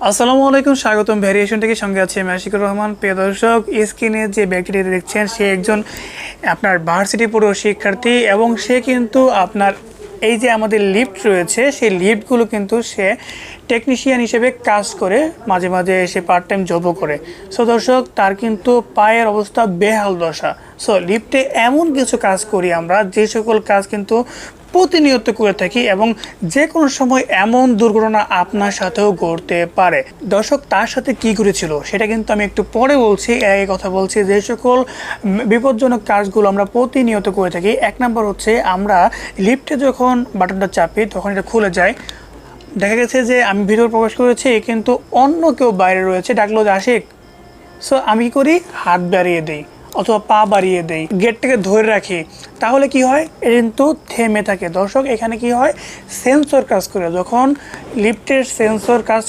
আসসালামু আলাইকুম, স্বাগতম ভ্যারিয়েশন থেকে। সঙ্গে আছে আমি আশিকুর রহমান। প্রিয় দর্শক, স্ক্রিনে যে ব্যক্তিটি দেখছেন সে একজন আপনার ভার্সিটি পড়ুয়া শিক্ষার্থী এবং সে কিন্তু আপনার এই যে আমাদের লিফট রয়েছে সেই লিফটগুলো কিন্তু সে টেকনিশিয়ান হিসেবে কাজ করে, মাঝে মাঝে সে পার্ট টাইম জবও করে। সো দর্শক, তার কিন্তু পায়ের অবস্থা বেহাল দশা। সো লিফটে এমন কিছু কাজ করি আমরা, যে সকল কাজ কিন্তু প্রতিনিয়ত করে থাকি এবং যে কোনো সময় এমন দুর্ঘটনা আপনার সাথেও ঘটতে পারে। দর্শক, তার সাথে কি করেছিল সেটা কিন্তু আমি একটু পরে বলছি। এই কথা বলছি যে সকল বিপজ্জনক কাজগুলো আমরা প্রতিনিয়ত করে থাকি। এক নম্বর হচ্ছে, আমরা লিফটে যখন বাটনটা চাপি তখন এটা খুলে যায়। দেখা গেছে যে আমি ভিতরে প্রবেশ করেছি কিন্তু অন্য কেউ বাইরে রয়েছে, ডাকলো যে আশিক। সো আমি কি করি, হাত বাড়িয়ে দিই অথবা পা বাড়িয়ে দেই, গেটটাকে ধরে রাখি। তাহলে কি হয়, এটা কিন্তু থেমে থাকে। দর্শক, এখানে কি হয়, সেন্সর কাজ করে। যখন লিফটের সেন্সর কাজ